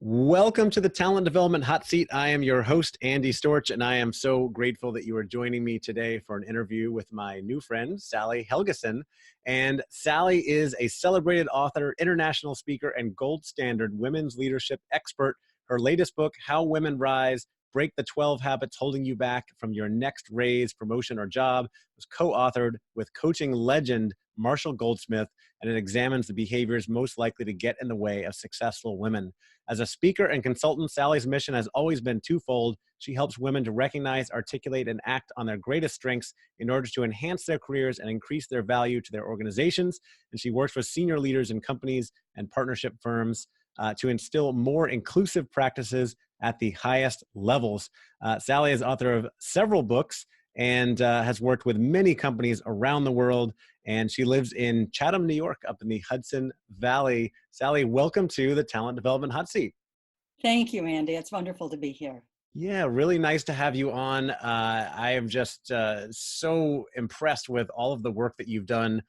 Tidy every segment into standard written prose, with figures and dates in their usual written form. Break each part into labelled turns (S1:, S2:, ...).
S1: Welcome to the Talent Development Hot Seat. I am your host, Andy Storch, and I am so grateful that you are joining me today for an interview with my new friend, Sally Helgesen. And Sally is a celebrated author, international speaker, and gold standard women's leadership expert. Her latest book, How Women Rise, Break the 12 Habits Holding You Back from Your Next Raise, Promotion, or Job, was co-authored with coaching legend Marshall Goldsmith, and it examines the behaviors most likely to get in the way of successful women. As a speaker and consultant, Sally's mission has always been twofold. She helps women to recognize, articulate, and act on their greatest strengths in order to enhance their careers and increase their value to their organizations. And she works with senior leaders in companies and partnership firms to instill more inclusive practices at the highest levels. Sally is author of several books and has worked with many companies around the world. And she lives in Chatham, New York, up in the Hudson Valley. Sally, welcome to the Talent Development Hot Seat.
S2: Thank you, Andy. It's wonderful to be here.
S1: Yeah, really nice to have you on. I am just so impressed with all of the work that you've done.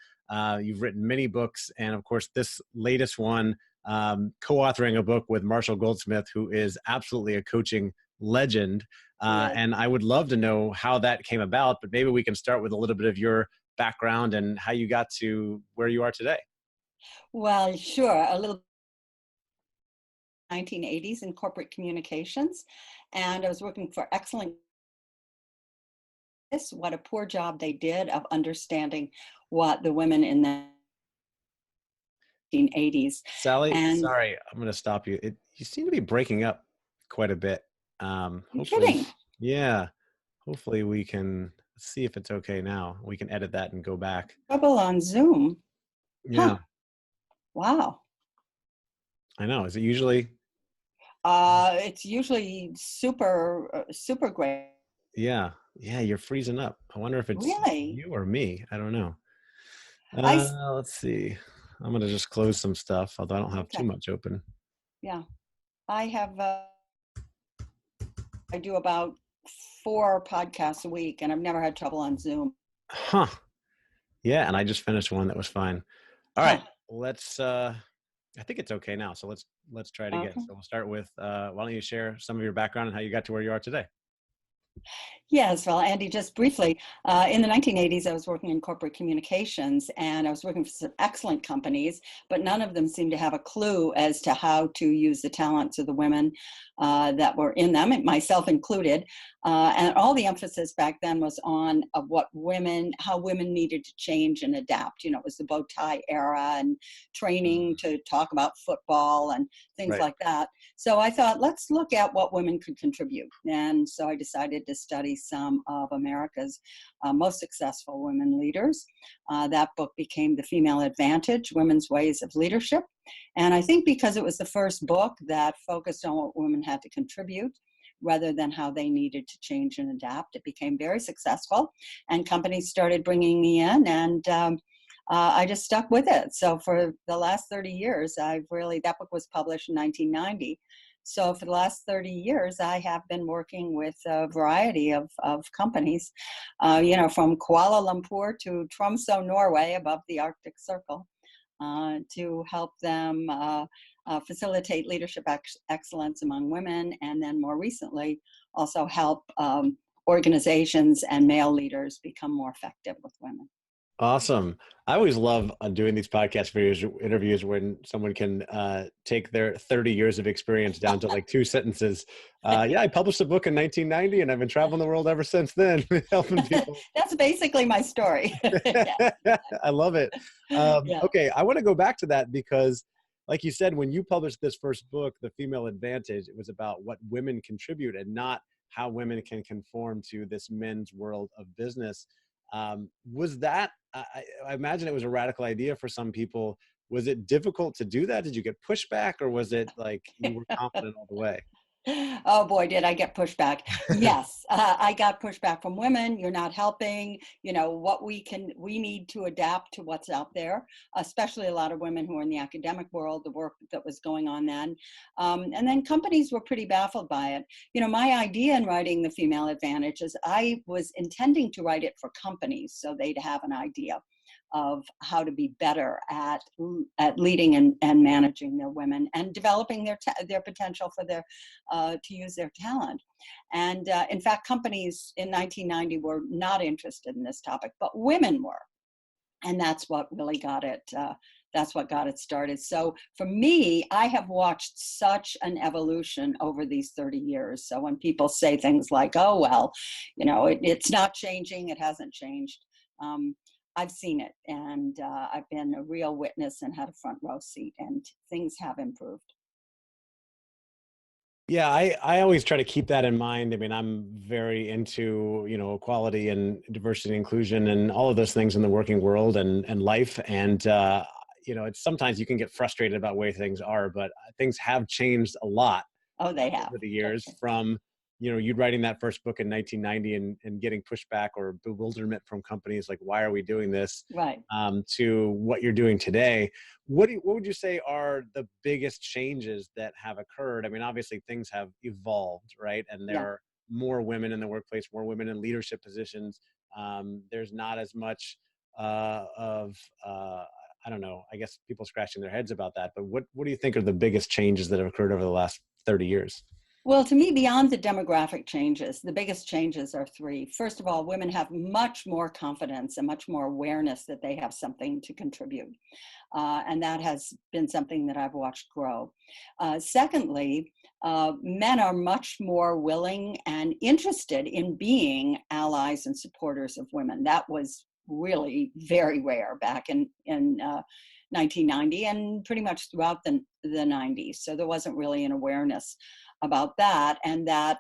S1: You've written many books, and of course, this latest one, co-authoring a book with Marshall Goldsmith, who is absolutely a coaching legend. And I would love to know how that came about, but maybe we can start with a little bit of your background and how you got to where you are today.
S2: Well, sure. A little 1980s in corporate communications, and I was working for excellent. What a poor job they did of understanding what the women in the 1980s.
S1: Sally,
S2: And
S1: sorry, I'm going to stop you. You seem to be breaking up quite a bit.
S2: you're
S1: Hopefully,
S2: kidding.
S1: yeah, hopefully we can see if it's okay now. We can edit that and go back.
S2: Trouble on Zoom.
S1: Yeah,
S2: Huh. Wow.
S1: I know. Is it usually?
S2: It's usually super great.
S1: Yeah, you're freezing up. I wonder if it's
S2: Really?
S1: you or me. I don't know.
S2: I
S1: Let's see. I'm going to just close some stuff, although I don't have too
S2: okay.
S1: much open.
S2: Yeah. I have. I do about 4 podcasts a week, and I've never had trouble on Zoom.
S1: Huh. Yeah, and I just finished one that was fine. All right,
S2: Huh.
S1: let's I think it's okay now. So let's try it again.
S2: Okay.
S1: So we'll start with why don't you share some of your background and how you got to where you are today?
S2: Yes, well, Andy, just briefly, in the 1980s, I was working in corporate communications, and I was working for some excellent companies, but none of them seemed to have a clue as to how to use the talents of the women that were in them, myself included. And all the emphasis back then was on how women needed to change and adapt. You know, it was the bow tie era and training to talk about football and things
S1: Right.
S2: like that. So I thought, let's look at what women could contribute. And so I decided to study some of America's most successful women leaders. That book became The Female Advantage, Women's Ways of Leadership. And I think because it was the first book that focused on what women had to contribute rather than how they needed to change and adapt, it became very successful. And companies started bringing me in, and I just stuck with it. So for the last 30 years, that book was published in 1990. So for the last 30 years, I have been working with a variety of companies, from Kuala Lumpur to Tromsø, Norway, above the Arctic Circle, to help them facilitate leadership excellence among women, and then more recently, also help organizations and male leaders become more effective with women.
S1: Awesome. I always love doing these podcast interviews when someone can take their 30 years of experience down to like 2 sentences. Yeah, I published a book in 1990 and I've been traveling the world ever since then, helping people.
S2: That's basically my story.
S1: I love it.
S2: Yeah.
S1: Okay, I want to go back to that because like you said, when you published this first book, The Female Advantage, it was about what women contribute and not how women can conform to this men's world of business. Was that, I imagine it was a radical idea for some people. Was it difficult to do that? Did you get pushback, or was it like you were confident all the way?
S2: Oh boy, did I get pushback. Yes, I got pushback from women. You're not helping, we need to adapt to what's out there, especially a lot of women who are in the academic world, the work that was going on then. And then companies were pretty baffled by it. My idea in writing The Female Advantage is I was intending to write it for companies so they'd have an idea. of how to be better at leading and managing their women and developing their potential for their to use their talent. And in fact, companies in 1990 were not interested in this topic, but women were, and that's what really got it. That's what got it started. So for me, I have watched such an evolution over these 30 years. So when people say things like, "Oh well, it's not changing," it hasn't changed. I've seen it, and I've been a real witness and had a front row seat, and things have improved.
S1: Yeah, I always try to keep that in mind. I mean, I'm very into, equality and diversity and inclusion and all of those things in the working world and life. And, it's sometimes you can get frustrated about where things are, but things have changed a lot
S2: Oh, they have.
S1: over the years from, you writing that first book in 1990 and getting pushback or bewilderment from companies like, why are we doing this?
S2: Right.
S1: To what you're doing today. What would you say are the biggest changes that have occurred? I mean, obviously things have evolved, right? And there
S2: Yeah.
S1: are more women in the workplace, more women in leadership positions. There's not as much I don't know, I guess people scratching their heads about that. But what do you think are the biggest changes that have occurred over the last 30 years?
S2: Well, to me, beyond the demographic changes, the biggest changes are three. First of all, women have much more confidence and much more awareness that they have something to contribute. And that has been something that I've watched grow. Secondly, men are much more willing and interested in being allies and supporters of women. That was really very rare back in 1990 and pretty much throughout the 90s. So there wasn't really an awareness about that, and that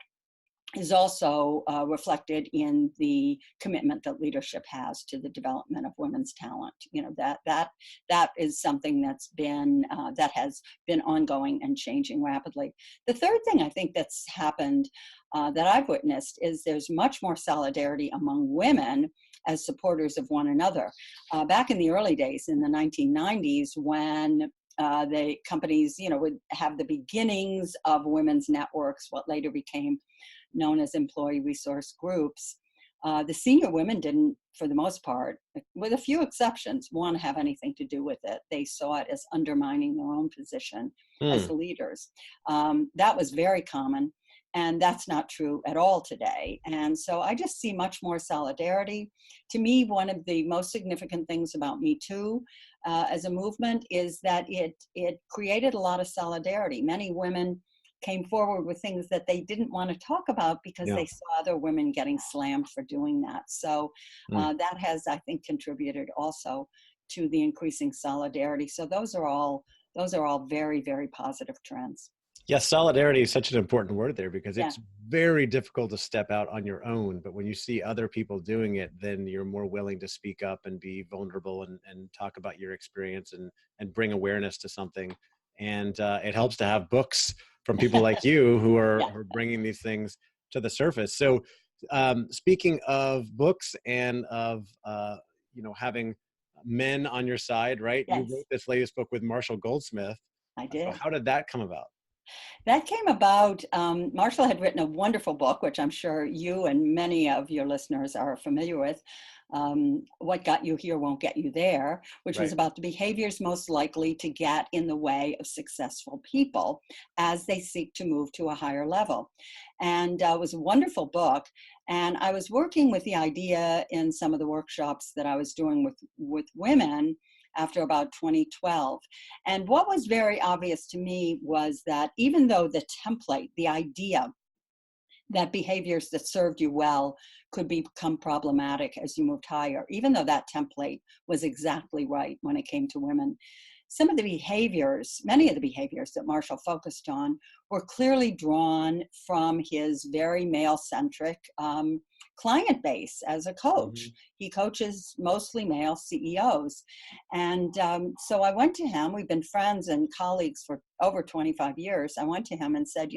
S2: is also reflected in the commitment that leadership has to the development of women's talent. That is something that has been ongoing and changing rapidly. The third thing I think that's happened that I've witnessed is there's much more solidarity among women as supporters of one another. Back in the early days, in the 1990s, when the companies, would have the beginnings of women's networks, what later became known as employee resource groups. The senior women didn't, for the most part, with a few exceptions, want to have anything to do with it. They saw it as undermining their own position as leaders. That was very common, and that's not true at all today. And so I just see much more solidarity. To me, one of the most significant things about Me Too as a movement is that it created a lot of solidarity. Many women came forward with things that they didn't want to talk about because they saw other women getting slammed for doing that. So that has, I think, contributed also to the increasing solidarity. So those are all very, very positive trends.
S1: Yes, solidarity is such an important word there because
S2: Yeah.
S1: it's very difficult to step out on your own. But when you see other people doing it, then you're more willing to speak up and be vulnerable and talk about your experience and bring awareness to something. And it helps to have books from people like you who are,
S2: Yeah.
S1: who are bringing these things to the surface. So speaking of books and of, having men on your side, right? You
S2: Yes,
S1: wrote this latest book with Marshall Goldsmith.
S2: I
S1: So
S2: did.
S1: how did that come about?
S2: That came about, Marshall had written a wonderful book, which I'm sure you and many of your listeners are familiar with, What Got You Here Won't Get You There, which was
S1: Right.
S2: about the behaviors most likely to get in the way of successful people as they seek to move to a higher level. And it was a wonderful book. And I was working with the idea in some of the workshops that I was doing with women after about 2012. And what was very obvious to me was that even though the template, the idea that behaviors that served you well could become problematic as you moved higher, even though that template was exactly right when it came to women, some of the behaviors, many of the behaviors that Marshall focused on were clearly drawn from his very male-centric client base as a coach.
S1: Mhm.
S2: He coaches mostly male CEOs. And so I went to him. We've been friends and colleagues for over 25 years. I went to him and said,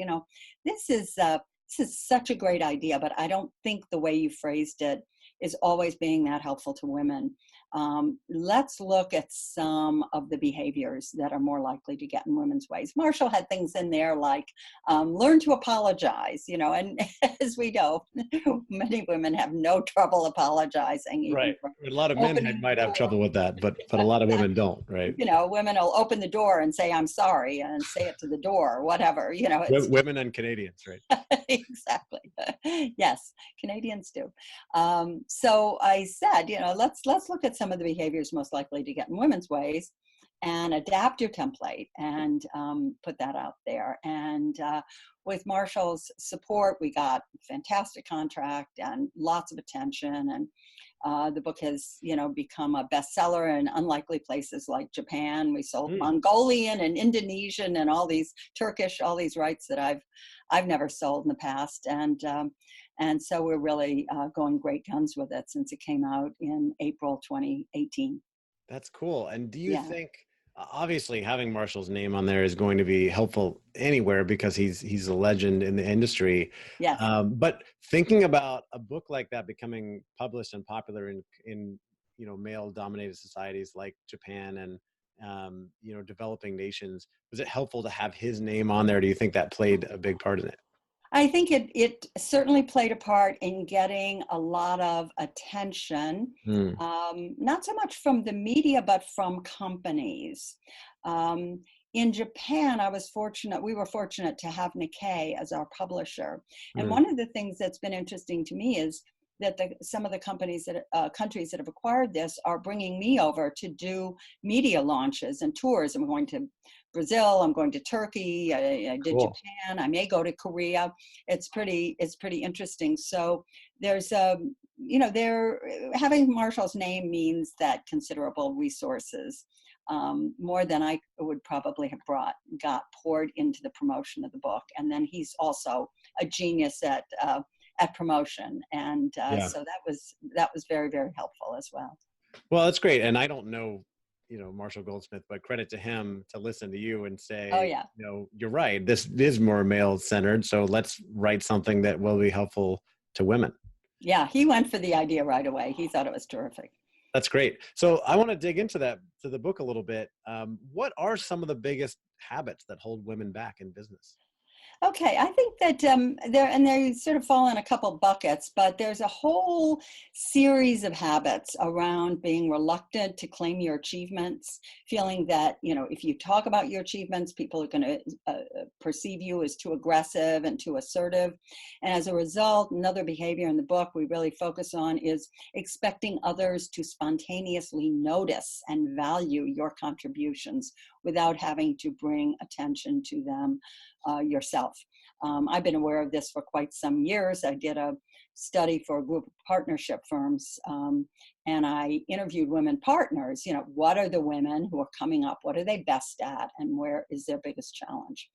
S2: this is such a great idea, but I don't think the way you phrased it is always being that helpful to women. let's look at some of the behaviors that are more likely to get in women's ways. Marshall had things in there like learn to apologize, and as we know, many women have no trouble apologizing, even
S1: Right.
S2: for
S1: A lot of men
S2: opening
S1: might
S2: the
S1: have
S2: door.
S1: trouble with that, but a lot of women don't, right?
S2: Women will open the door and say, I'm sorry, and say it to the door, or whatever, it's
S1: Women and Canadians, right?
S2: exactly. Yes, Canadians do. So I said, let's look at some of the behaviors most likely to get in women's ways, and adapt your template and put that out there. And with Marshall's support, we got a fantastic contract and lots of attention. And the book has, become a bestseller in unlikely places like Japan. We sold
S1: Mm.
S2: Mongolian and Indonesian and all these Turkish, all these rights that I've never sold in the past. And so we're really going great guns with it since it came out in April 2018.
S1: That's cool. And do you
S2: Yeah.
S1: think, obviously, having Marshall's name on there is going to be helpful anywhere because he's a legend in the industry.
S2: Yes.
S1: But thinking about a book like that becoming published and popular in male-dominated societies like Japan and developing nations, was it helpful to have his name on there? Do you think that played a big part in it?
S2: I think it certainly played a part in getting a lot of attention,
S1: Hmm.
S2: not so much from the media, but from companies. Um, in Japan, we were fortunate to have Nikkei as our publisher. And
S1: Hmm.
S2: one of the things that's been interesting to me is that some of the countries that have acquired this are bringing me over to do media launches and tours. I'm going to Brazil, I'm going to Turkey, I did
S1: Cool.
S2: Japan, I may go to Korea. It's pretty interesting. So there's they're having Marshall's name means that considerable resources, more than I would probably have got poured into the promotion of the book. And then he's also a genius at promotion, and
S1: Yeah.
S2: so that was very, very helpful as well.
S1: Well, that's great. And I don't know, Marshall Goldsmith, but credit to him to listen to you and
S2: Oh
S1: say,
S2: yeah.
S1: you're right. This is more male centered. So let's write something that will be helpful to women.
S2: Yeah, he went for the idea right away. He thought it was terrific.
S1: That's great. So I want to dig into to the book a little bit. What are some of the biggest habits that hold women back in business?
S2: Okay, I think that they sort of fall in a couple buckets, but there's a whole series of habits around being reluctant to claim your achievements, feeling that, if you talk about your achievements, people are going to perceive you as too aggressive and too assertive. And as a result, another behavior in the book we really focus on is expecting others to spontaneously notice and value your contributions without having to bring attention to them yourself. I've been aware of this for quite some years. I did a study for a group of partnership firms, and I interviewed women partners. What are the women who are coming up? What are they best at? And where is their biggest challenge?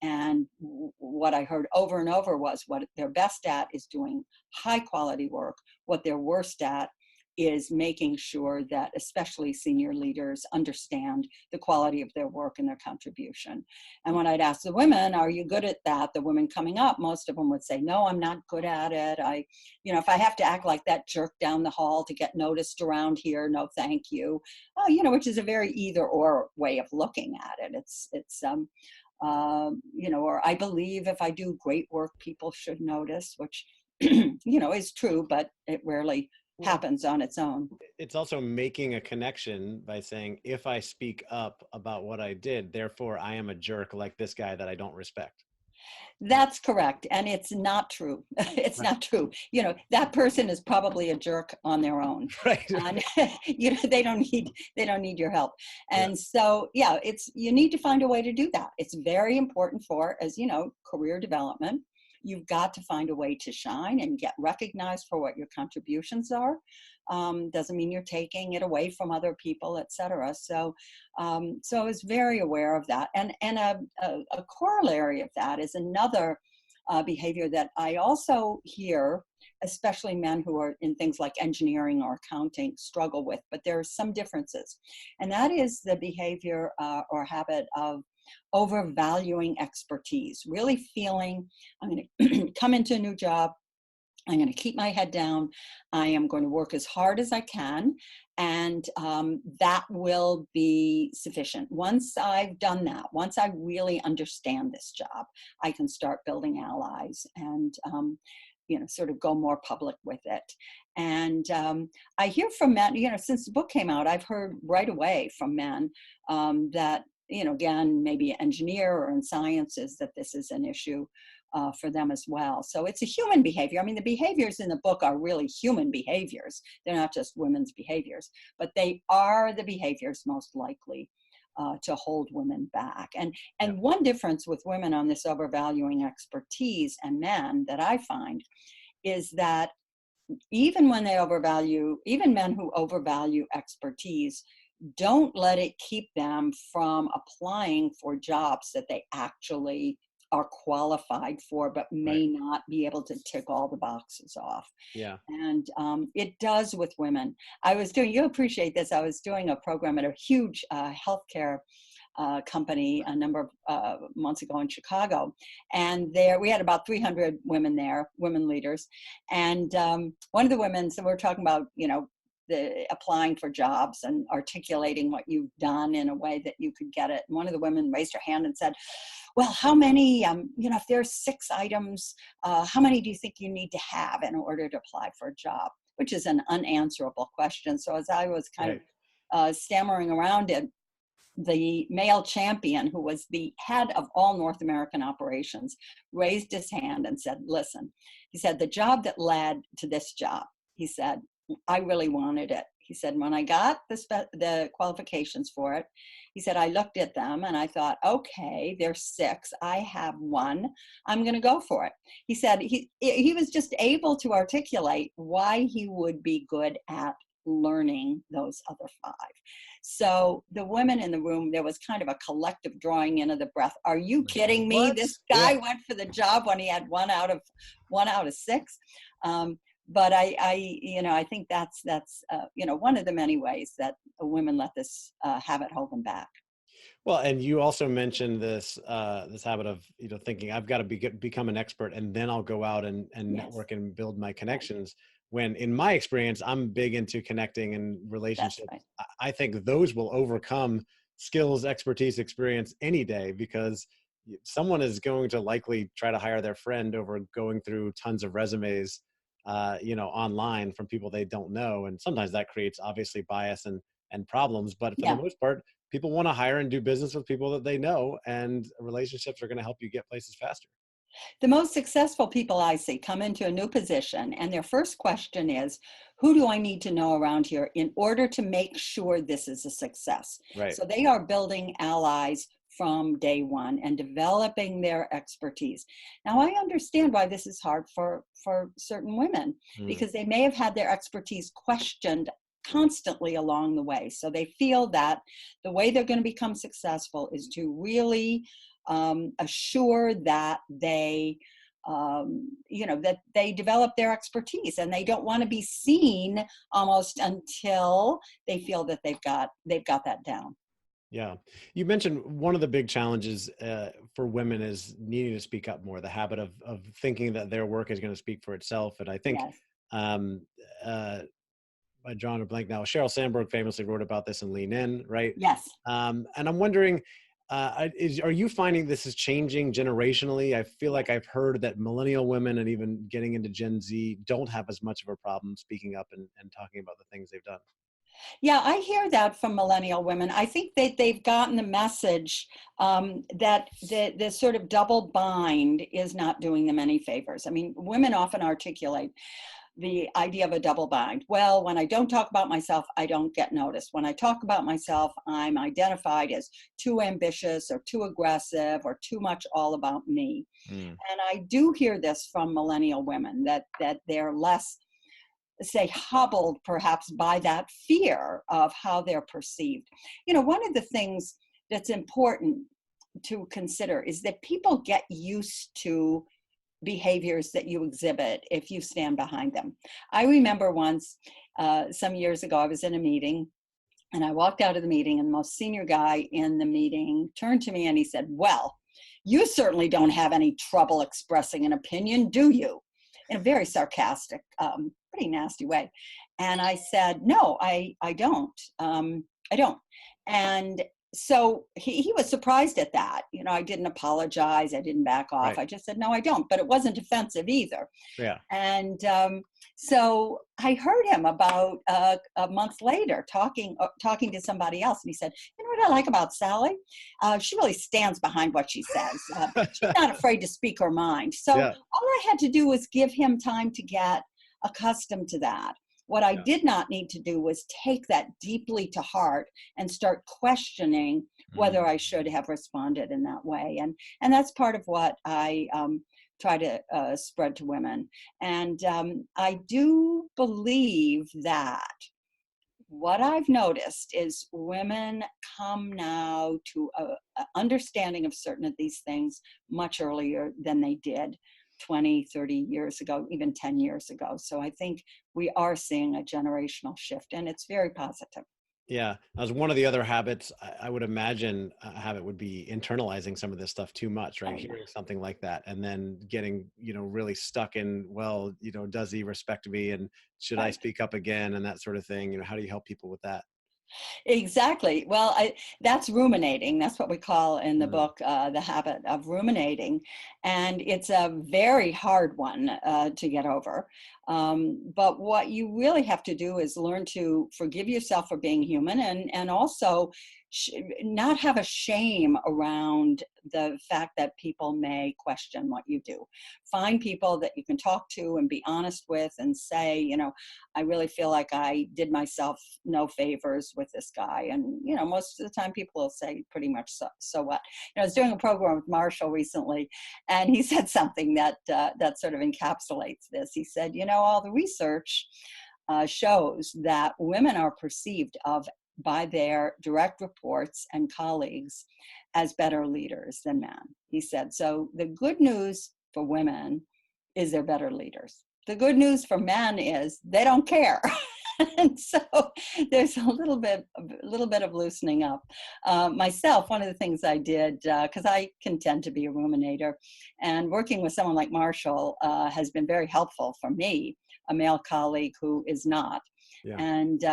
S2: And what I heard over and over was what they're best at is doing high quality work. What they're worst at is making sure that especially senior leaders understand the quality of their work and their contribution. And when I'd ask the women, are you good at that? The women coming up, most of them would say, no, I'm not good at it. If I have to act like that jerk down the hall to get noticed around here, no, thank you. Which is a very either or way of looking at it. Or I believe if I do great work, people should notice, which, is true, but it rarely happens on its own.
S1: It's also making a connection by saying, if I speak up about what I did, therefore I am a jerk like this guy that I don't respect.
S2: That's correct. And it's not true. It's
S1: Right.
S2: not true. That person is probably a jerk on their own.
S1: Right.
S2: And they don't need your help.
S1: Yeah.
S2: And so, you need to find a way to do that. It's very important as career development. You've got to find a way to shine and get recognized for what your contributions are. Doesn't mean you're taking it away from other people, et cetera. So I was very aware of that. And a corollary of that is another behavior that I also hear, especially men who are in things like engineering or accounting, struggle with, but there are some differences. And that is the behavior or habit of overvaluing expertise, really feeling I'm going to come into a new job. I'm going to keep my head down. I am going to work as hard as I can. And that will be sufficient. Once I've done that, once I really understand this job, I can start building allies and, sort of go more public with it. And I hear from men, since the book came out, I've heard right away from men that, again, maybe engineer or in sciences, that this is an issue for them as well. So it's a human behavior. I mean, the behaviors in the book are really human behaviors. They're not just women's behaviors, but they are the behaviors most likely to hold women back. And one difference with women on this overvaluing expertise and men that I find is that even when they overvalue, even men who overvalue expertise, don't let it keep them from applying for jobs that they actually are qualified for, but
S1: Right.
S2: may not be able to tick all the boxes off.
S1: Yeah.
S2: And it does with women. You appreciate this, I was doing a program at a huge healthcare company a number of months ago in Chicago. And there we had about 300 women there, women leaders. And one of the women, so we're talking about, the applying for jobs and articulating what you've done in a way that you could get it. And one of the women raised her hand and said, well, how many, if there's 6 items, how many do you think you need to have in order to apply for a job? Which is an unanswerable question. So as I was kind of stammering around it, the male champion, who was the head of all North American operations, raised his hand and said, listen, he said, the job that led to this job, he said, I really wanted it. He said, when I got the qualifications for it, he said, I looked at them and I thought, okay, there's 6. I have 1. I'm going to go for it. He said he was just able to articulate why he would be good at learning those other 5. So the women in the room, there was kind of a collective drawing in of the breath. Are you kidding me?
S1: What?
S2: This guy went for the job when he had 1 out of 6. But I think that's one of the many ways that women let this habit hold them back.
S1: Well, and you also mentioned this habit of thinking I've got to become an expert and then I'll go out and
S2: Yes.
S1: network and build my connections. When in my experience, I'm big into connecting and relationships.
S2: That's right.
S1: I think those will overcome skills, expertise, experience any day, because someone is going to likely try to hire their friend over going through tons of resumes, online from people they don't know. And sometimes that creates obviously bias and problems. But for the
S2: Yeah.
S1: most part, people want to hire and do business with people that they know, and relationships are going to help you get places faster.
S2: The most successful people I see come into a new position, and their first question is, who do I need to know around here in order to make sure this is a success?
S1: Right.
S2: So they are building allies from day one and developing their expertise. Now, I understand why this is hard for certain women, because they may have had their expertise questioned constantly along the way. So they feel that the way they're going to become successful is to really assure that they that they develop their expertise, and they don't want to be seen almost until they feel that they've got that down.
S1: Yeah. You mentioned one of the big challenges for women is needing to speak up more, the habit of thinking that their work is going to speak for itself. And I think,
S2: Yes.
S1: um, I drawn a blank now, Sheryl Sandberg famously wrote about this in Lean In, right?
S2: Yes.
S1: And I'm wondering, are you finding this is changing generationally? I feel like I've heard that millennial women and even getting into Gen Z don't have as much of a problem speaking up and talking about the things they've done.
S2: Yeah, I hear that from millennial women. I think that they've gotten the message that the sort of double bind is not doing them any favors. I mean, women often articulate the idea of a double bind. Well, when I don't talk about myself, I don't get noticed. When I talk about myself, I'm identified as too ambitious or too aggressive or too much all about me.
S1: Mm.
S2: And I do hear this from millennial women, that they're less, say, hobbled perhaps by that fear of how they're perceived. One of the things that's important to consider is that people get used to behaviors that you exhibit if you stand behind them. I remember once, some years ago, I was in a meeting and I walked out of the meeting, and the most senior guy in the meeting turned to me and he said, well, you certainly don't have any trouble expressing an opinion, do you? in a very sarcastic, pretty nasty way. And I said, no, I don't. I don't. And so he was surprised at that. You know, I didn't apologize. I didn't back off.
S1: Right.
S2: I just said, no, I don't. But it wasn't offensive either.
S1: Yeah.
S2: And so I heard him about a month later talking to somebody else, and he said, "You know what I like about Sally? She really stands behind what she says. She's not afraid to speak her mind." So
S1: Yeah.
S2: all I had to do was give him time to get accustomed to that. What I
S1: Yeah.
S2: did not need to do was take that deeply to heart and start questioning whether I should have responded in that way. And that's part of what I try to spread to women. And I do believe that what I've noticed is women come now to a understanding of certain of these things much earlier than they did 20, 30 years ago, even 10 years ago. So I think we are seeing a generational shift, and it's very positive.
S1: Yeah, as one of the other habits, I would imagine a habit would be internalizing some of this stuff too much, right?
S2: Oh, yeah.
S1: Hearing something like that and then getting, really stuck in, well, does he respect me and should I
S2: Right.
S1: speak up again and that sort of thing? How do you help people with that?
S2: Exactly. Well, that's ruminating. That's what we call in the
S1: Mm,
S2: book the habit of ruminating. And it's a very hard one to get over. But what you really have to do is learn to forgive yourself for being human, and also not have a shame around the fact that people may question what you do. Find people that you can talk to and be honest with and say, I really feel like I did myself no favors with this guy. And, most of the time people will say pretty much so what. I was doing a program with Marshall recently, and he said something that sort of encapsulates this. He said, all the research shows that women are perceived by their direct reports and colleagues as better leaders than men. He said, so the good news for women is they're better leaders. The good news for men is they don't care. And so there's a little bit of loosening up. Myself, one of the things I did, because I can tend to be a ruminator, and working with someone like Marshall has been very helpful for me, a male colleague who is not.
S1: yeah.
S2: And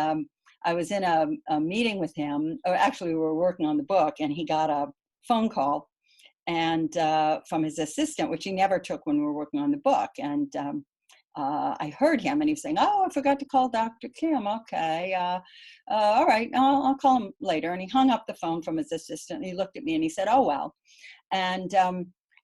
S2: I was in a meeting with him, or actually we were working on the book, and he got a phone call and from his assistant, which he never took when we were working on the book. And I heard him, and he was saying, "Oh, I forgot to call Dr. Kim. Okay, all right, I'll call him later." And he hung up the phone from his assistant, and he looked at me and he said, "Oh, well." And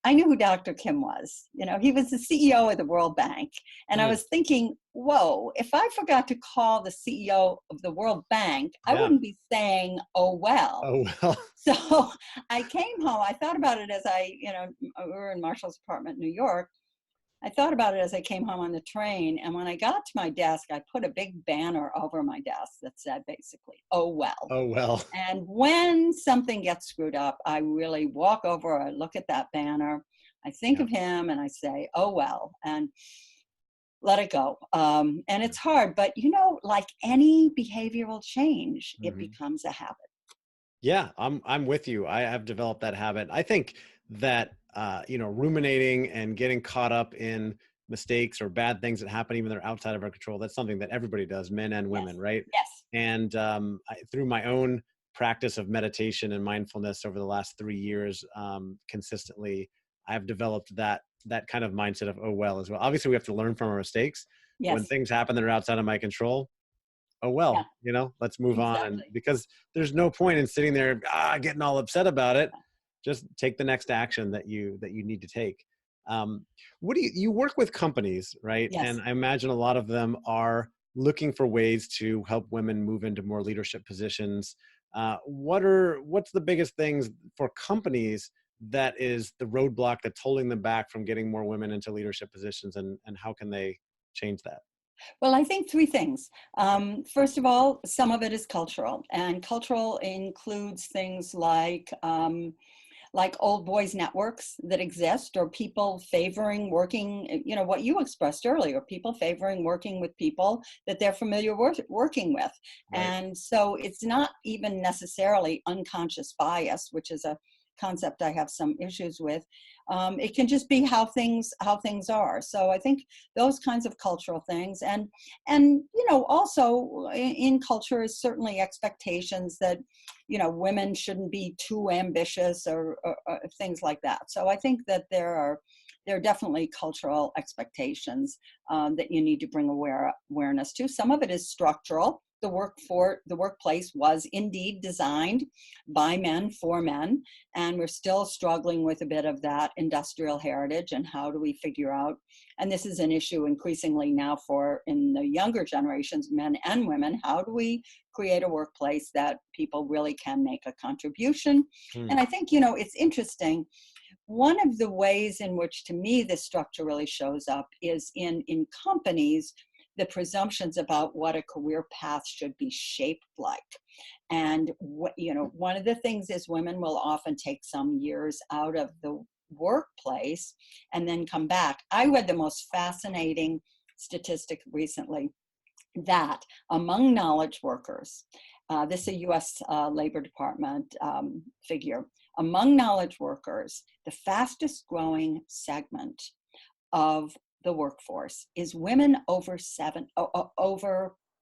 S2: I knew who Dr. Kim was. He was the CEO of the World Bank. And I
S1: Mm,
S2: was thinking, whoa, if I forgot to call the CEO of the World Bank, I
S1: yeah.
S2: wouldn't be saying, "Oh, well."
S1: Oh, well.
S2: So I came home. I thought about it as we were in Marshall's apartment in New York. I thought about it as I came home on the train. And when I got to my desk, I put a big banner over my desk that said basically, "Oh, well."
S1: Oh, well.
S2: And when something gets screwed up, I really walk over, I look at that banner, I think
S1: Yeah.
S2: of him, and I say, "Oh, well," and let it go. And it's hard, but like any behavioral change, it
S1: Mhm.
S2: becomes a habit.
S1: Yeah, I'm with you. I have developed that habit. I think that ruminating and getting caught up in mistakes or bad things that happen, even they're outside of our control, that's something that everybody does, men and women,
S2: Yes.
S1: right?
S2: Yes.
S1: And through my own practice of meditation and mindfulness over the last 3 years, consistently, I've developed that kind of mindset of, oh well, as well. Obviously, we have to learn from our mistakes, but when
S2: Yes.
S1: things happen that are outside of my control, oh
S2: Yeah.
S1: well, let's move on. And
S2: Exactly.
S1: because there's no point in sitting there getting all upset about it. Just take the next action that you need to take. What do you work with companies, right? And
S2: Yes.
S1: I imagine a lot of them are looking for ways to help women move into more leadership positions. What's the biggest things for companies that is the roadblock that's holding them back from getting more women into leadership positions, and how can they change that?
S2: Well, I think three things. First of all, some of it is cultural, and cultural includes things like old boys networks that exist, or people favoring working, what you expressed earlier, people favoring working with people that they're familiar working with.
S1: Right.
S2: And so it's not even necessarily unconscious bias, which is a concept I have some issues with. It can just be how things are. So I think those kinds of cultural things, and also in culture is certainly expectations that women shouldn't be too ambitious or things like that. So I think that there are definitely cultural expectations that you need to bring awareness to. Some of it is structural. The workplace was indeed designed by men for men, and we're still struggling with a bit of that industrial heritage. And how do we figure out? And this is an issue increasingly now for in the younger generations, men and women. How do we create a workplace that people really can make a contribution?
S1: Hmm.
S2: And I think it's interesting. One of the ways in which, to me, this structure really shows up is in companies, the presumptions about what a career path should be shaped like. And one of the things is women will often take some years out of the workplace and then come back. I read the most fascinating statistic recently that among knowledge workers, this is a US Labor Department figure, among knowledge workers, the fastest growing segment of the workforce is women over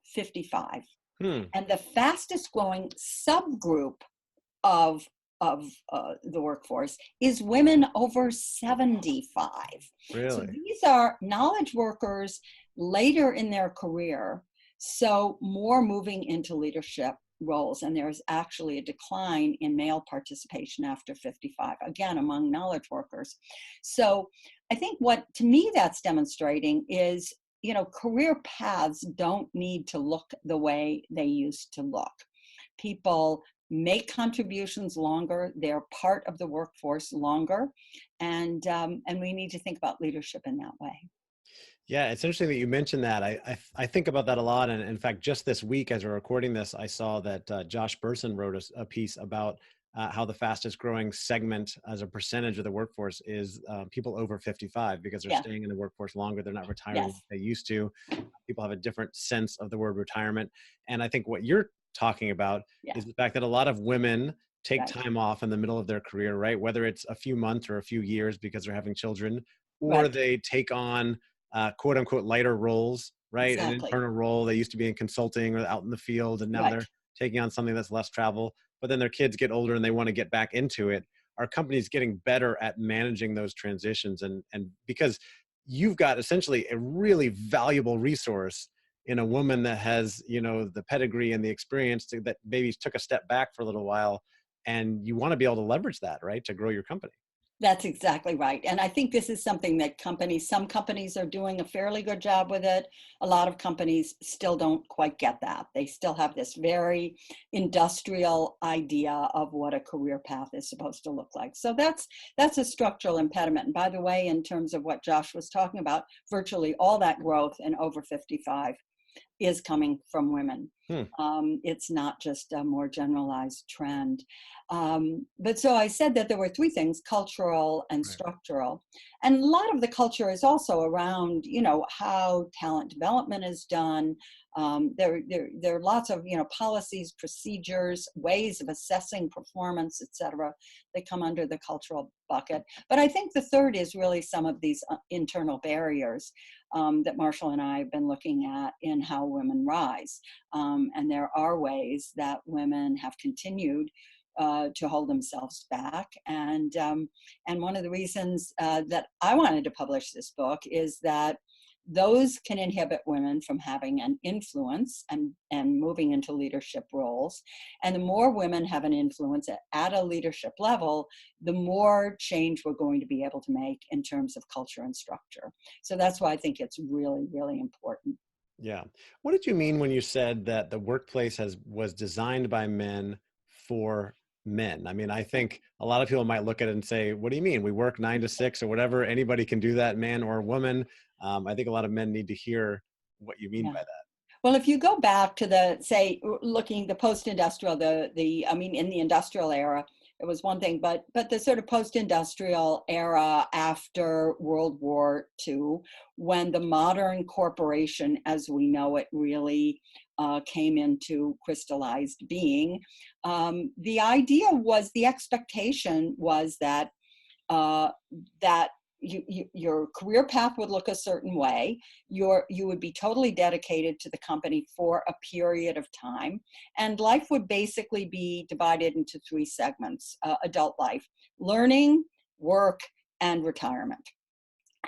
S2: 55.
S1: Hmm.
S2: And the fastest growing subgroup of the workforce is women over 75. So
S1: Really?
S2: these are knowledge workers later in their career, so more moving into leadership roles. And there's actually a decline in male participation after 55, again, among knowledge workers. So I think what, to me, that's demonstrating is, career paths don't need to look the way they used to look. People make contributions longer, they're part of the workforce longer, and we need to think about leadership in that way.
S1: Yeah, it's interesting that you mentioned that. I think about that a lot, and in fact, just this week as we're recording this, I saw that Josh Bersin wrote a piece about how the fastest growing segment as a percentage of the workforce is people over 55 because they're
S2: Yeah.
S1: staying in the workforce longer. They're not retiring like
S2: Yes.
S1: they used to. People have a different sense of the word retirement, and I think what you're talking about
S2: Yeah.
S1: is the fact that a lot of women take
S2: Right.
S1: time off in the middle of their career, right? Whether it's a few months or a few years because they're having children, or
S2: Right.
S1: they take on quote unquote lighter roles, right? An
S2: Exactly.
S1: internal role. They used to be in consulting or out in the field, and now
S2: Right.
S1: they're taking on something that's less travel. But then their kids get older and they want to get back into it. Our company's getting better at managing those transitions, and because you've got essentially a really valuable resource in a woman that has the pedigree and the experience that maybe took a step back for a little while, and you want to be able to leverage that, right, to grow your company.
S2: That's exactly right. And I think this is something that some companies are doing a fairly good job with it. A lot of companies still don't quite get that. They still have this very industrial idea of what a career path is supposed to look like. So that's a structural impediment. And by the way, in terms of what Josh was talking about, virtually all that growth in over 55 is coming from women.
S1: Hmm.
S2: It's not just a more generalized trend. But so I said that there were three things: cultural and
S1: Right.
S2: structural. And a lot of the culture is also around, how talent development is done. There are lots of, policies, procedures, ways of assessing performance, et cetera, that come under the cultural bucket. But I think the third is really some of these internal barriers that Marshall and I have been looking at in how women rise. And there are ways that women have continued to hold themselves back. And one of the reasons that I wanted to publish this book is that those can inhibit women from having an influence and moving into leadership roles. And the more women have an influence at a leadership level, the more change we're going to be able to make in terms of culture and structure. So that's why I think it's really, really important.
S1: Yeah. What did you mean when you said that the workplace was designed by men for men? I mean, I think a lot of people might look at it and say, what do you mean? We work 9 to 6 or whatever. Anybody can do that, man or woman. I think a lot of men need to hear what you mean
S2: Yeah.
S1: by that.
S2: Well, if you go back to the, say, looking the post-industrial, in the industrial era, it was one thing, but the sort of post-industrial era after World War II, when the modern corporation as we know it really came into crystallized being, the idea was, the expectation was that that your career path would look a certain way. You would be totally dedicated to the company for a period of time, and life would basically be divided into three segments: adult life, learning, work, and retirement.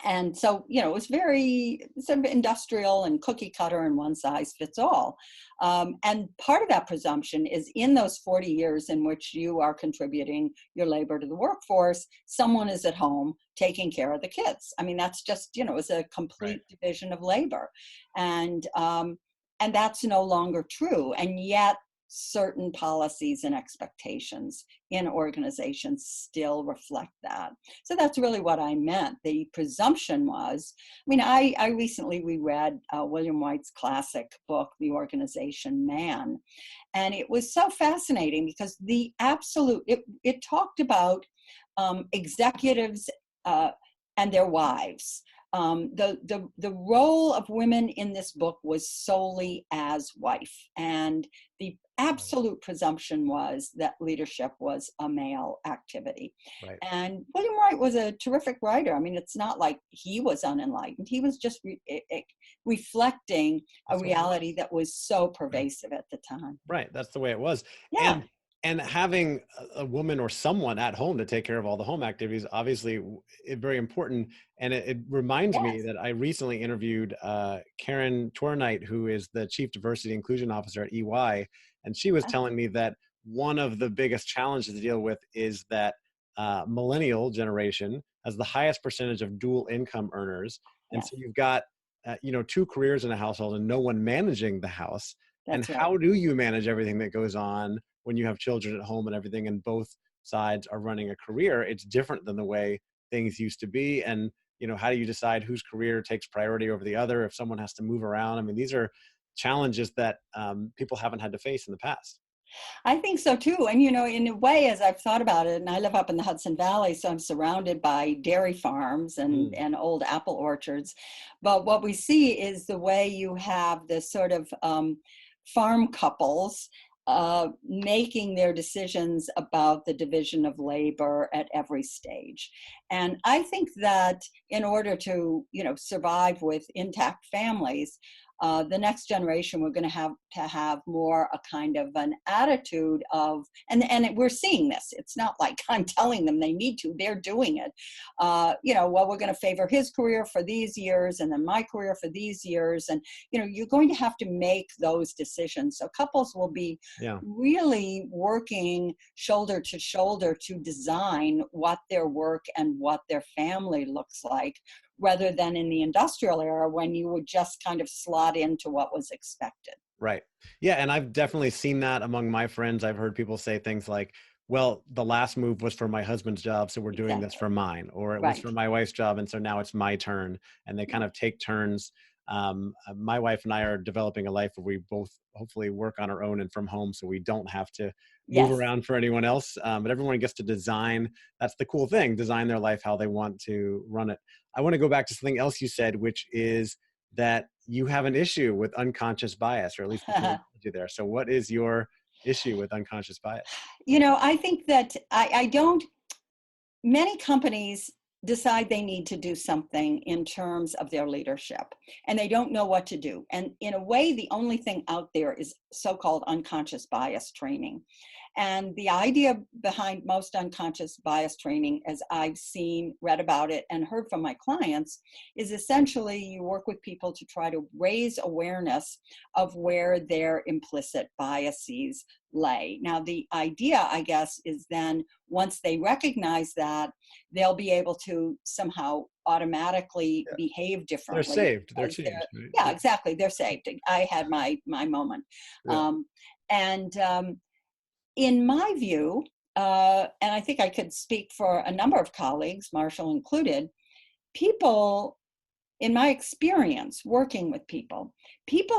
S2: And so, it was very sort of industrial and cookie cutter and one size fits all. And part of that presumption is, in those 40 years in which you are contributing your labor to the workforce, someone is at home taking care of the kids. I mean, that's just, it's a
S1: Right.
S2: complete division of labor. And that's no longer true. And yet, certain policies and expectations in organizations still reflect that. So that's really what I meant. The presumption was, I mean, I recently reread William White's classic book, The Organization Man. And it was so fascinating because it talked about executives and their wives. The role of women in this book was solely as wife. And the absolute presumption was that leadership was a male activity.
S1: Right.
S2: And William White was a terrific writer. I mean, it's not like he was unenlightened. He was just reflecting a reality that was so pervasive at the time.
S1: Right. That's the way it was.
S2: Yeah.
S1: And having a woman or someone at home to take care of all the home activities, obviously very important. And it reminds me
S2: Yes.
S1: that I recently interviewed Karen Tornight, who is the Chief Diversity Inclusion Officer at EY. And she was telling me that one of the biggest challenges to deal with is that millennial generation has the highest percentage of dual income earners. And
S2: Yes.
S1: so you've got, two careers in a household and no one managing the house. And
S2: That's right.
S1: how do you manage everything that goes on when you have children at home and everything, and both sides are running a career? It's different than the way things used to be. And, how do you decide whose career takes priority over the other if someone has to move around? I mean, these are challenges that people haven't had to face in the past.
S2: I think so too. And, in a way, as I've thought about it, and I live up in the Hudson Valley, so I'm surrounded by dairy farms
S1: Mm,
S2: and old apple orchards. But what we see is the way you have this sort of farm couples making their decisions about the division of labor at every stage. And I think that in order to, survive with intact families, the next generation, we're going to have more a kind of an attitude of, we're seeing this. It's not like I'm telling them they need to; they're doing it. Well, we're going to favor his career for these years, and then my career for these years, and you're going to have to make those decisions. So couples will be
S1: yeah.
S2: really working shoulder to shoulder to design what their work and what their family looks like, rather than in the industrial era when you would just kind of slot into what was expected.
S1: Right. Yeah. And I've definitely seen that among my friends. I've heard people say things like, well, the last move was for my husband's job, so we're doing this
S2: Exactly.
S1: for mine, or it was
S2: Right.
S1: for my wife's job, and so now it's my turn. And they kind of take turns. My wife and I are developing a life where we both hopefully work on our own and from home, so we don't have to move
S2: Yes.
S1: around for anyone else. But everyone gets to design. That's the cool thing, design their life how they want to run it. I want to go back to something else you said, which is that you have an issue with unconscious bias, or at least people do there. So what is your issue with unconscious bias?
S2: I think that I don't, many companies decide they need to do something in terms of their leadership, and they don't know what to do. And in a way, the only thing out there is so-called unconscious bias training. And the idea behind most unconscious bias training, as I've seen, read about it, and heard from my clients, is essentially you work with people to try to raise awareness of where their implicit biases lay. Now, the idea, I guess, is then once they recognize that, they'll be able to somehow automatically
S1: Yeah.
S2: behave
S1: They're
S2: differently.
S1: saved. They're changed. Right?
S2: Yeah,
S1: Yeah.
S2: exactly. They're saved. I had my moment.
S1: Yeah.
S2: Um, and in my view, and I think I could speak for a number of colleagues, Marshall included, people, in my experience working with people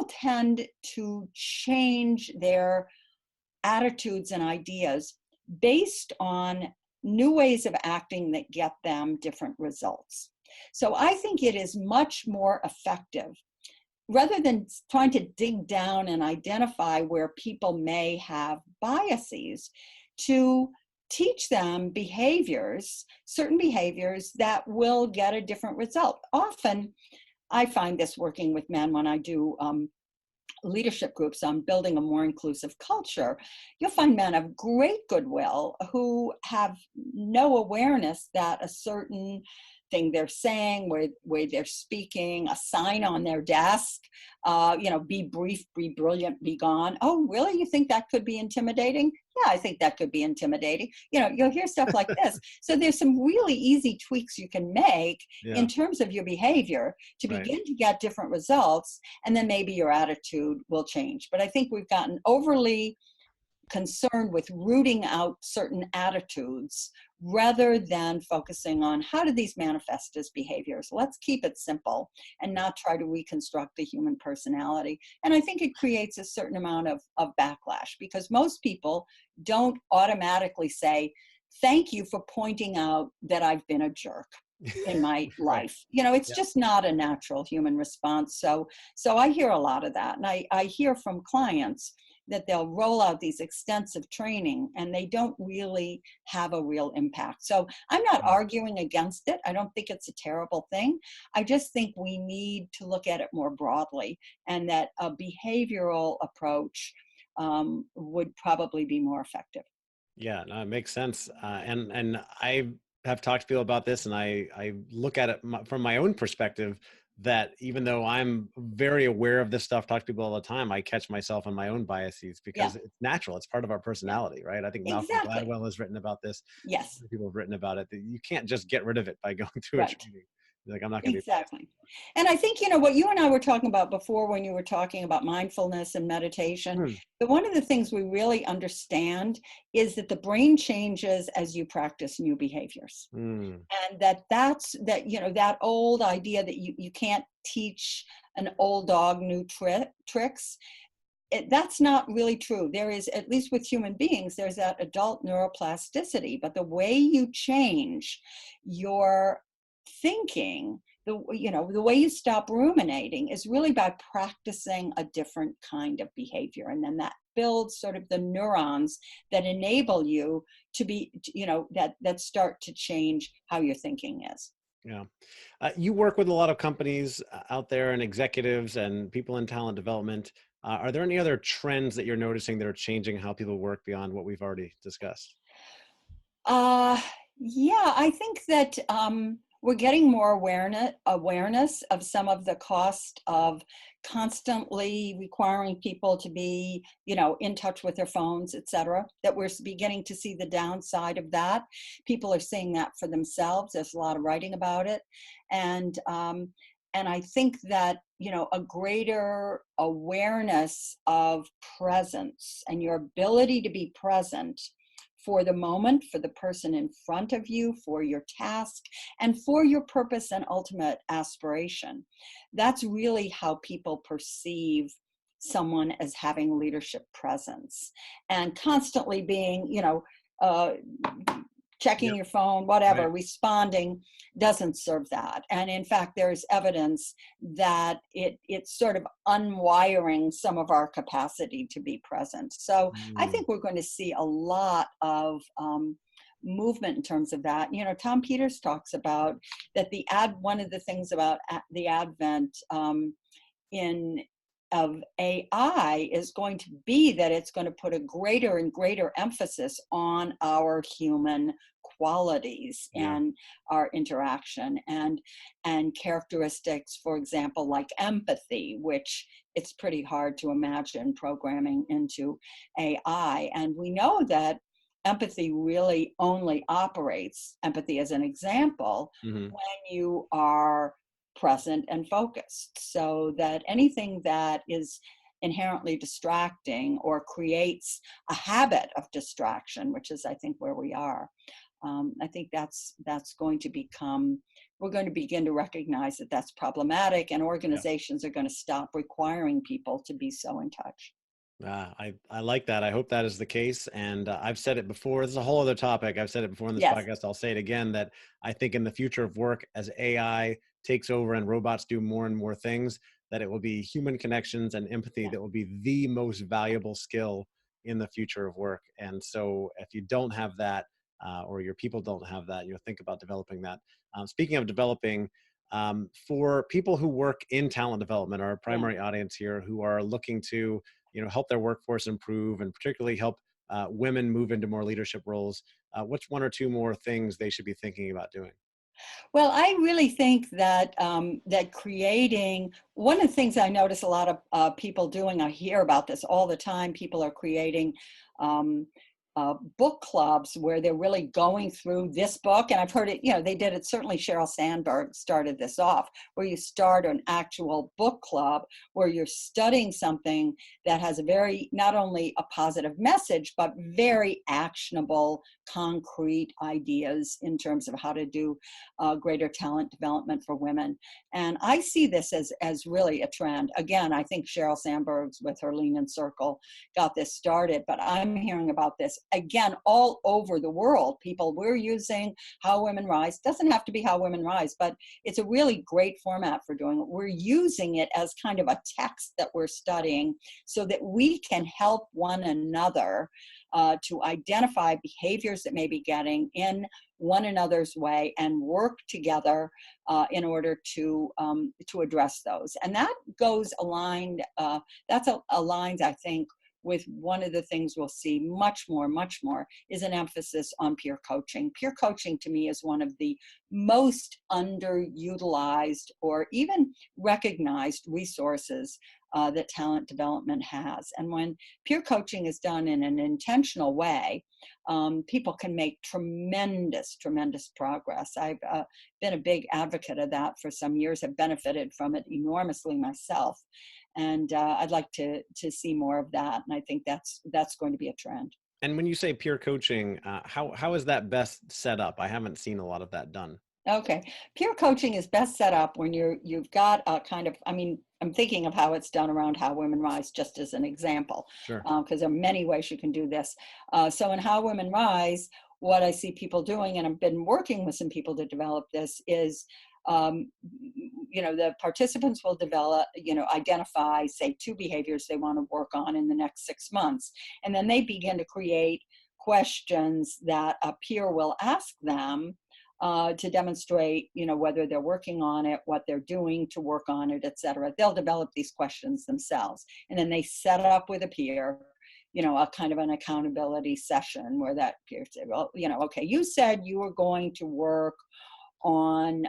S2: tend to change their attitudes and ideas based on new ways of acting that get them different results. So I think it is much more effective, rather than trying to dig down and identify where people may have biases, to teach them behaviors, certain behaviors that will get a different result. Often, I find this working with men when I do leadership groups on building a more inclusive culture. You'll find men of great goodwill who have no awareness that a certain thing they're saying, where they're speaking, a sign on their desk, be brief, be brilliant, be gone. Oh, really? You think that could be intimidating? Yeah, I think that could be intimidating. You'll hear stuff like this. So there's some really easy tweaks you can make
S1: Yeah.
S2: in terms of your behavior to
S1: Right.
S2: begin to get different results, and then maybe your attitude will change. But I think we've gotten overly concerned with rooting out certain attitudes rather than focusing on how do these manifest as behaviors. Let's keep it simple and not try to reconstruct the human personality. And I think it creates a certain amount of backlash, because most people don't automatically say, thank you for pointing out that I've been a jerk in my
S1: Right.
S2: life. It's
S1: Yeah.
S2: just not a natural human response. So I hear a lot of that. And I hear from clients that they'll roll out these extensive training and they don't really have a real impact. So I'm not
S1: Mm.
S2: arguing against it. I don't think it's a terrible thing. I just think we need to look at it more broadly, and that a behavioral approach would probably be more effective.
S1: Yeah, no, it makes sense. And I have talked to people about this, and I look at it from my own perspective, that even though I'm very aware of this stuff, talk to people all the time, I catch myself in my own biases
S2: Yeah,
S1: because it's natural. It's part of our
S2: yeah,
S1: personality, right? I think Malcolm
S2: exactly.
S1: Gladwell has written about this.
S2: Yes,
S1: Other people have written about it, that you can't just get rid of it by going through a
S2: right.
S1: training. You're like, I'm not going to be biased.
S2: Exactly. And I think, what you and I were talking about before when you were talking about mindfulness and meditation,
S1: Hmm.
S2: that one of the things we really understand is that the brain changes as you practice new behaviors.
S1: Hmm.
S2: And that old idea that you can't teach an old dog new tricks, that's not really true. There is, at least with human beings, there's that adult neuroplasticity, but the way you change your thinking, the way you stop ruminating is really by practicing a different kind of behavior. And then that builds sort of the neurons that enable you to be, that start to change how your thinking is.
S1: Yeah. You work with a lot of companies out there, and executives and people in talent development. Are there any other trends that you're noticing that are changing how people work beyond what we've already discussed?
S2: Uh, yeah, I think that we're getting more awareness of some of the cost of constantly requiring people to be, in touch with their phones, et cetera. That we're beginning to see the downside of that. People are seeing that for themselves. There's a lot of writing about it, and I think that a greater awareness of presence and your ability to be present for the moment, for the person in front of you, for your task, and for your purpose and ultimate aspiration. That's really how people perceive someone as having leadership presence, and constantly being, uh, checking
S1: Yep.
S2: your phone,
S1: Right.
S2: whatever, responding doesn't serve that. And in fact, there's evidence that it's sort of unwiring some of our capacity to be present. So I
S1: Mm.
S2: think we're going to see a lot of movement in terms of that. Tom Peters talks about that one of the things about the advent in of AI is going to be that it's going to put a greater and greater emphasis on our human qualities
S1: Yeah.
S2: and our interaction, and characteristics, for example, like empathy, which it's pretty hard to imagine programming into AI. And we know that empathy really only operates, empathy as an example,
S1: Hmm.
S2: when you are present and focused. So that anything that is inherently distracting or creates a habit of distraction, which is, I think, where we are, I think that's going to become, we're going to begin to recognize that that's problematic, and
S1: Yeah.
S2: organizations are going to stop requiring people to be so in touch.
S1: I like that. I hope that is the case. And I've said it before. This is a whole other topic. I've said it before in this
S2: Yes.
S1: podcast. I'll say it again that I think in the future of work, as AI takes over and robots do more and more things, that it will be human connections and empathy
S2: Yeah.
S1: that will be the most valuable skill in the future of work. And so if you don't have that, or your people don't have that, think about developing that. Speaking of developing, for people who work in talent development, our
S2: Yeah.
S1: primary audience here who are looking to help their workforce improve and particularly help women move into more leadership roles, what's one or two more things they should be thinking about doing?
S2: Well, I really think that that creating one of the things I notice a lot of people doing. I hear about this all the time. People are creating um, book clubs where they're really going through this book, and I've heard it. They did it. Certainly, Sheryl Sandberg started this off, where you start an actual book club where you're studying something that has a very not only a positive message but very actionable, concrete ideas in terms of how to do greater talent development for women. And I see this as really a trend. Again, I think Sheryl Sandberg's with her Lean and Circle got this started, but I'm hearing about this again all over the world. People, we're using How Women Rise. Doesn't have to be How Women Rise, but it's a really great format for doing it. We're using it as kind of a text that we're studying so that we can help one another to identify behaviors that may be getting in one another's way and work together in order to address those. And that goes aligned. Aligns, I think, with one of the things we'll see much more is an emphasis on peer coaching. Peer coaching to me is one of the most underutilized or even recognized resources that talent development has. And when peer coaching is done in an intentional way, people can make tremendous progress. I've been a big advocate of that for some years, have benefited from it enormously myself. And I'd like to see more of that. And I think that's going to be a trend.
S1: And when you say peer coaching, how is that best set up? I haven't seen a lot of that done.
S2: Okay. Peer coaching is best set up when you've got a kind of, I mean, I'm thinking of how it's done around How Women Rise, just as an example,
S1: Sure.
S2: because there are many ways you can do this. So in How Women Rise, what I see people doing, and I've been working with some people to develop this, is the participants will identify, say, two behaviors they want to work on in the next 6 months. And then they begin to create questions that a peer will ask them to demonstrate, whether they're working on it, what they're doing to work on it, et cetera. They'll develop these questions themselves. And then they set it up with a peer, a kind of an accountability session where that peer say, well, okay, you said you were going to work on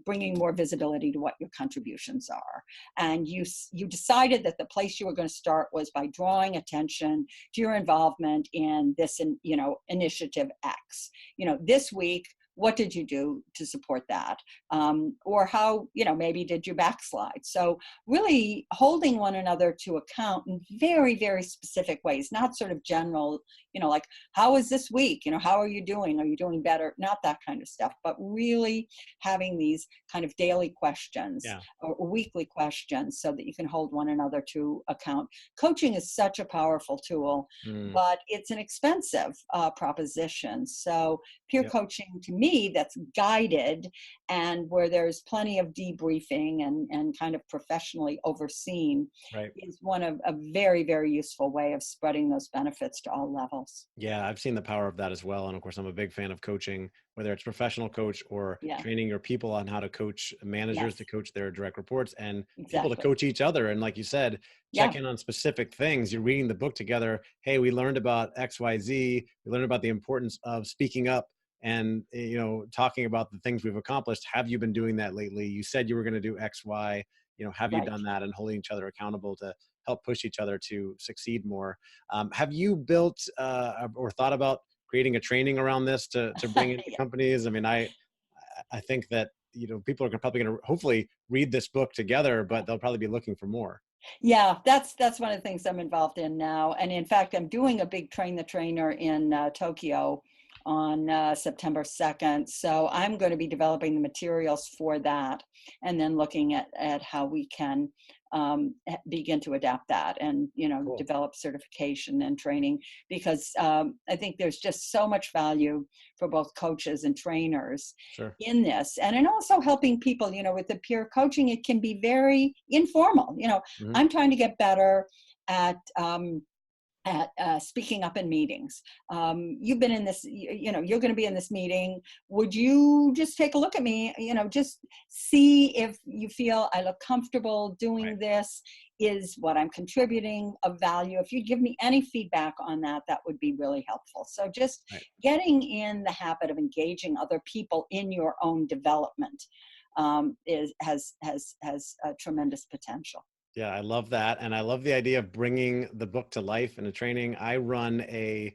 S2: bringing more visibility to what your contributions are. And you decided that the place you were going to start was by drawing attention to your involvement in this, initiative X. This week, what did you do to support that? Or how, maybe did you backslide? So really holding one another to account in very specific ways, not sort of general, like, how was this week? How are you doing? Are you doing better? Not that kind of stuff, but really having these kind of daily questions
S1: Yeah.
S2: or weekly questions so that you can hold one another to account. Coaching is such a powerful tool,
S1: Mm,
S2: but it's an expensive proposition. So peer
S1: yep.
S2: coaching to me that's guided and where there's plenty of debriefing and kind of professionally overseen
S1: Right.
S2: is one of a very useful way of spreading those benefits to all levels.
S1: Yeah, I've seen the power of that as well. And of course, I'm a big fan of coaching, whether it's professional coach or
S2: Yeah.
S1: training your people on how to coach managers to
S2: Yes,
S1: coach their direct reports and people to
S2: exactly.
S1: coach each other. And like you said, check
S2: Yeah.
S1: in on specific things. You're reading the book together. Hey, we learned about XYZ. We learned about the importance of speaking up and talking about the things we've accomplished. Have you been doing that lately? You said you were going to do XY. Have you
S2: Right.
S1: done that? And holding each other accountable to help push each other to succeed more. Have you built or thought about creating a training around this to bring into
S2: Yeah.
S1: companies? I mean, I think that people are probably going to hopefully read this book together, but they'll probably be looking for more.
S2: Yeah, that's one of the things I'm involved in now. And in fact, I'm doing a big train the trainer in Tokyo on September 2nd. So I'm going to be developing the materials for that, and then looking at how we can begin to adapt that, and
S1: Cool.
S2: develop certification and training, because I think there's just so much value for both coaches and trainers
S1: Sure.
S2: in this, and also helping people. With the peer coaching, it can be very informal.
S1: Hmm.
S2: I'm trying to get better at speaking up in meetings. You've been in this, you're going to be in this meeting. Would you just take a look at me? Just see if you feel I look comfortable
S1: Right.
S2: doing this. Is what I'm contributing of value? If you give me any feedback on that, that would be really helpful. So just
S1: Right.
S2: getting in the habit of engaging other people in your own development has a tremendous potential.
S1: Yeah, I love that, and I love the idea of bringing the book to life in a training. I run a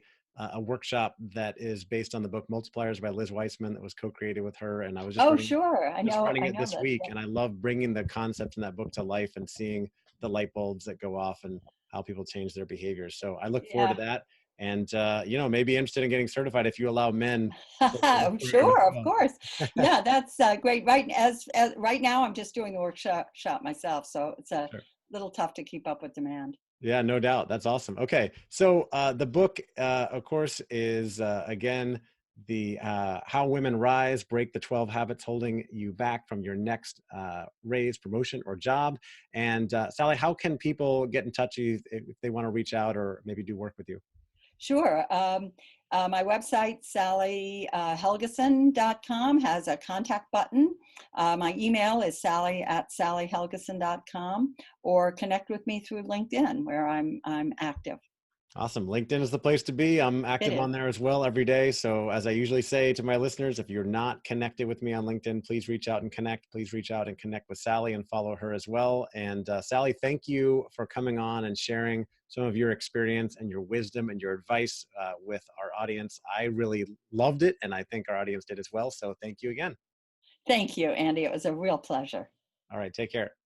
S1: workshop that is based on the book Multipliers by Liz Weissman that was co-created with her, and I was
S2: Oh, sure. I
S1: just
S2: know.
S1: running
S2: I
S1: it
S2: know
S1: this
S2: this.
S1: week, and I love bringing the concepts in that book to life and seeing the light bulbs that go off and how people change their behaviors. So I look forward to
S2: Yeah.
S1: that, and maybe interested in getting certified if you allow men to
S2: Oh,
S1: learn as
S2: sure, of
S1: well.
S2: course. Yeah, that's great. As right now, I'm just doing the workshop myself, so it's a
S1: Sure.
S2: little tough to keep up with demand.
S1: Yeah, no doubt. That's awesome. Okay. So the book, of course, is again the How Women Rise, Break the 12 Habits Holding You Back from Your Next Raise, Promotion, or Job. And Sally, how can people get in touch with you if they want to reach out or maybe do work with you?
S2: Sure. My website, sallyhelgesen.com, has a contact button. My email is sally@sallyhelgesen.com, or connect with me through LinkedIn, where I'm active.
S1: Awesome. LinkedIn is the place to be. I'm
S2: It
S1: active
S2: is.
S1: on there as well every day. So, as I usually say to my listeners, if you're not connected with me on LinkedIn, please reach out and connect. Please reach out and connect with Sally and follow her as well. And Sally, thank you for coming on and sharing some of your experience and your wisdom and your advice with our audience. I really loved it, and I think our audience did as well. So, thank you again.
S2: Thank you, Andy. It was a real pleasure.
S1: All right. Take care.